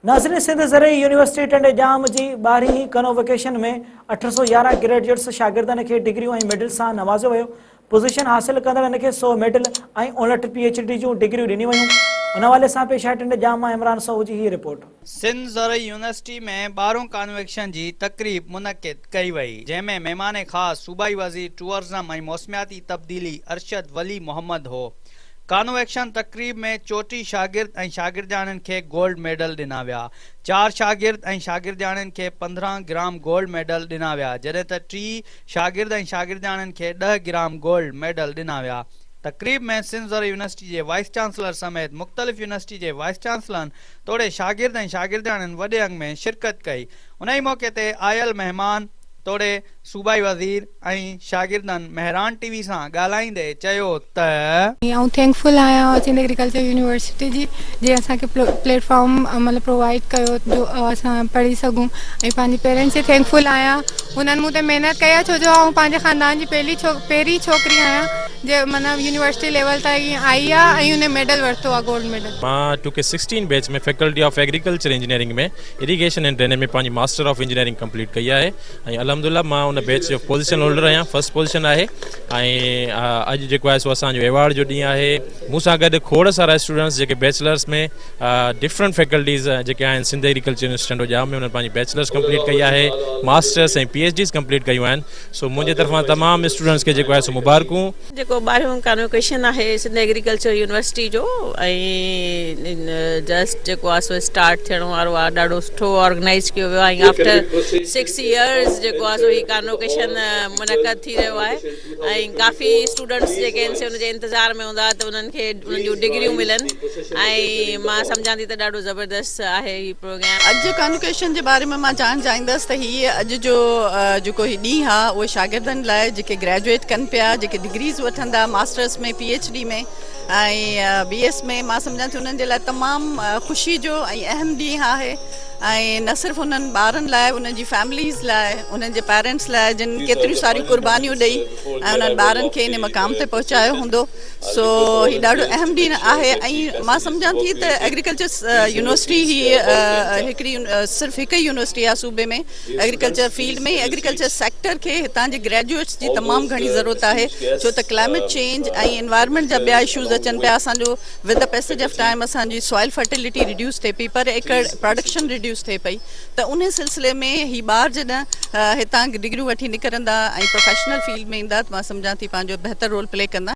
नाज़रीन, सिंध ज़रई यूनिवर्सिटी टंडे जाम जी 12वीं कनोवोकेशन में 811 ग्रेजुएट्स शागिर्दनि खे डिग्रियूं ऐं मेडल सां नवाज़ियो वियो। पोज़ीशन हासिल कंदड़नि खे 100 मेडल ऐं 59 PhD जूं डिग्रियूं ॾिनियूं वयूं। उन हवाले सां पेश आहे टंडे जाम मां इमरान सऊद जी ही रिपोर्ट। सिंध ज़रई यूनिवर्सिटी में 12 कॉन्वेक्शन की तकरीब मुनक़िद कई वई, जंहिंमें मेहमान ख़ास सूबाई वज़ीर टूरिज़म ऐं मौसमियाती तब्दीली अरशद वली मोहम्मद हो। कॉन्वेक्शन तकरीब में 34 शागिर्द ऐं शागिर्दाणनि खे गोल्ड मेडल ॾिना विया। 4 शागिर्द ऐं शागिर्दाणनि खे 15 ग्राम गोल्ड मेडल ॾिना विया, जॾहिं त 3 शागिर्द ऐं शागिर्दाणनि खे 10 ग्राम गोल्ड मेडल ॾिना विया। तकरीब में सिंध ज़रई यूनिवर्सिटी के वाइस चांसलर समेत मुख्तलिफ यूनिवर्सिटी के वाइस चांसलरन तोड़े शागिर्द ऐं शागिर्दाणनि वॾे अंग में शिरकत कई। उन ही मौके ते आयल मेहमान तोड़े सूबाई वज़ीर ऐं शागिर्दनि मेहरान टीवी सां ॻाल्हाईंदे चयो त थैंकफुल आहियां सिंध एग्रीकल्चर यूनिवर्सिटी जी जे असांखे प्लेटफॉर्म मतलब प्रोवाइड कयो जो असां पढ़ी सघूं ऐं पंहिंजे पेरेंट्स से थैंकफुल आहियां। हुननि मूं ते महिनत कई आहे, छो जो आउं पंहिंजे ख़ानदान जी पहिरीं छोकिरी आहियां जे मतलब यूनिवर्सिटी लेवल ताईं आई आहे ऐं हुन मेडल वरितो आहे, गोल्ड मेडल। मां 2016 बैच में फैकल्टी ऑफ एग्रीकल्चर इंजीनियरिंग में इरीगेशन एंड ड्रेनेज में पंहिंजी मास्टर ऑफ इंजीनियरिंग कंप्लीट कई आहे ऐं अल्हम्दुलिल्लाह मां उन बैच जो पोजीशन होल्डर आहियां, फर्स्ट पोजीशन आहे। ऐं अॼु जेको आहे सो असांजो एवॉर्ड जो ॾींहुं आहे। मूंसां गॾु खोड़ सारा स्टूडेंट्स जेके बैचलर्स में डिफरेंट फैकल्टीज़ जेके आहिनि सिंध एग्रीकल्चर यूनिवर्सिटी जाम में उन्हनि पंहिंजी बैचलर्स कंप्लीट कई आहे, मास्टर्स ऐं PhDs कंप्लीट कयूं आहिनि। सो मुंहिंजे तरफ़ां तमामु स्टूडेंट्स खे जेको आहे सो मुबारकूं। जेको 12वां कॉन्वोकेशन आहे सिंध एग्रीकल्चर यूनिवर्सिटी जो ऐं जस्ट जेको आहे सो स्टार्ट थियण वारो आहे, ॾाढो सुठो ऑर्गेनाइज़ कयो वियो आहे। आफ्टर 6 इयर्स जेको आहे सो ही कॉन्वोकेशन मुनक़द थी रहियो आहे ऐं काफ़ी स्टूडेंट्स जेके आहिनि से हुनजे इंतज़ार में हूंदा त उन्हनि खे उन्हनि जूं डिग्रियूं मिलनि ऐं मां सम्झां थी त ॾाढो ज़बरदस्त आहे ही प्रोग्राम। अॼु कॉन्वोकेशन जे बारे में मां चवणु चाहींदसि त हीअ अॼु जो जेको ही ॾींहुं आहे उहे शागिर्दनि लाइ जेके ग्रेजुएट कनि पिया, जेके डिग्रीज़ वठंदा मास्टर्स में PhD में ऐं BS में, मां सम्झां थी उन्हनि जे लाइ तमामु ख़ुशी जो ऐं अहम ॾींहुं आहे। ऐं न सिर्फ़ु उन्हनि ॿारनि लाइ, उन्हनि जी फैमिलीज़ लाइ, उन्हनि जे पेरेंट्स लाइ जिन केतिरियूं सारियूं कुर्बानियूं ॾेई ऐं उन्हनि ॿारनि खे इन मक़ाम ते पहुचायो हूंदो। सो हीउ ॾाढो अहम ॾींहुं आहे ऐं मां सम्झां थी त एग्रीकल्चर यूनिवर्सिटी ही हिकिड़ी सिर्फ़ु हिकु ई यूनिवर्सिटी आहे सूबे में एग्रीकल्चर फील्ड में। एग्रीकल्चर सेक्टर खे हितां जे ग्रेजुएट्स जी तमामु घणी ज़रूरत आहे, छो त क्लाइमेट चेंज ऐं एनवायरमेंट जा ॿिया इशूज़ अचनि पिया। असांजो with the passage of time असांजी सॉइल फर्टिलिटी रिड्यूस थिए पई, पर एकड़ प्रोडक्शन रिड्यूस थिए पई। त उन सिलसिले में ही ॿार जॾहिं हितां डिग्रियूं वठी निकिरंदा ऐं प्रोफेशनल फील्ड में ईंदा त मां सम्झां थी पंहिंजो बहितर रोल प्ले कंदा।